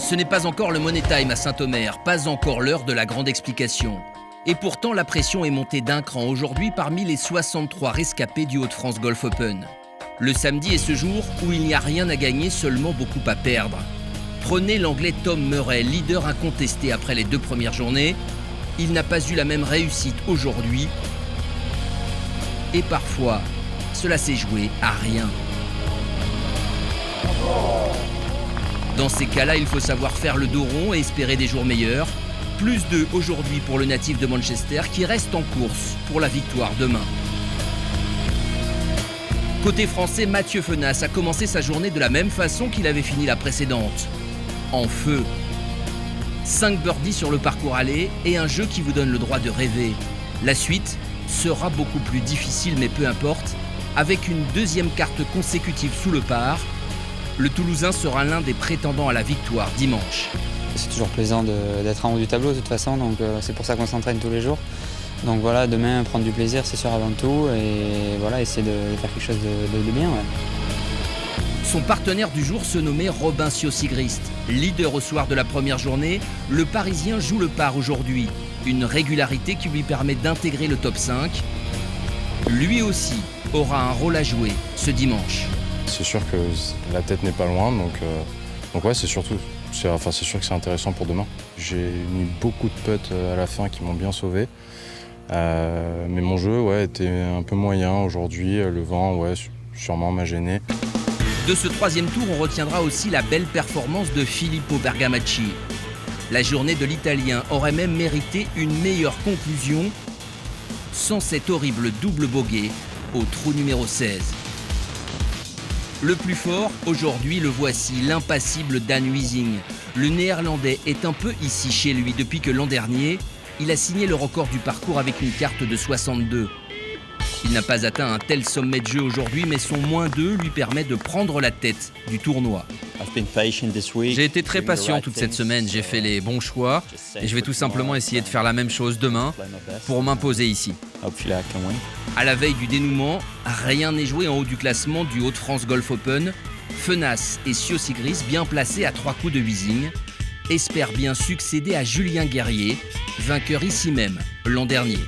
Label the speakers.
Speaker 1: Ce n'est pas encore le money time à Saint-Omer, pas encore l'heure de la grande explication. Et pourtant, la pression est montée d'un cran aujourd'hui parmi les 63 rescapés du Hauts-de-France Golf Open. Le samedi est ce jour où il n'y a rien à gagner, seulement beaucoup à perdre. Prenez l'Anglais Tom Murray, leader incontesté après les 2 premières journées. Il n'a pas eu la même réussite aujourd'hui. Et parfois, cela s'est joué à rien. Dans ces cas-là, il faut savoir faire le dos rond et espérer des jours meilleurs. Plus 2 aujourd'hui pour le natif de Manchester qui reste en course pour la victoire demain. Côté français, Mathieu Fenas a commencé sa journée de la même façon qu'il avait fini la précédente. En feu. 5 birdies sur le parcours aller et un jeu qui vous donne le droit de rêver. La suite sera beaucoup plus difficile, mais peu importe. Avec une 2e carte consécutive sous le par, le Toulousain sera l'un des prétendants à la victoire dimanche.
Speaker 2: C'est toujours plaisant d'être en haut du tableau de toute façon, donc c'est pour ça qu'on s'entraîne tous les jours. Donc voilà, demain, prendre du plaisir, c'est sûr avant tout, et voilà, essayer de faire quelque chose de bien. Ouais.
Speaker 1: Son partenaire du jour se nommait Robin Sigrist. Leader au soir de la première journée, le Parisien joue le par aujourd'hui. Une régularité qui lui permet d'intégrer le top 5. Lui aussi aura un rôle à jouer ce dimanche.
Speaker 3: C'est sûr que la tête n'est pas loin, donc ouais, c'est sûr que c'est intéressant pour demain. J'ai mis beaucoup de putts à la fin qui m'ont bien sauvé. Mais mon jeu était un peu moyen aujourd'hui. Le vent, sûrement m'a gêné.
Speaker 1: De ce 3e tour, on retiendra aussi la belle performance de Filippo Bergamacci. La journée de l'Italien aurait même mérité une meilleure conclusion sans cet horrible double bogey au trou numéro 16. Le plus fort, aujourd'hui, le voici, l'impassible Dan Huizing. Le Néerlandais est un peu ici chez lui depuis que l'an dernier, il a signé le record du parcours avec une carte de 62. Il n'a pas atteint un tel sommet de jeu aujourd'hui, mais son -2 lui permet de prendre la tête du tournoi.
Speaker 4: J'ai été très patient toute cette semaine, j'ai fait les bons choix et je vais tout simplement essayer de faire la même chose demain pour m'imposer ici.
Speaker 1: À la veille du dénouement, rien n'est joué en haut du classement du Hauts-de-France Golf Open. Fenas et Sigrist, bien placés à 3 coups de Huizing, espèrent bien succéder à Julien Guerrier, vainqueur ici même l'an dernier.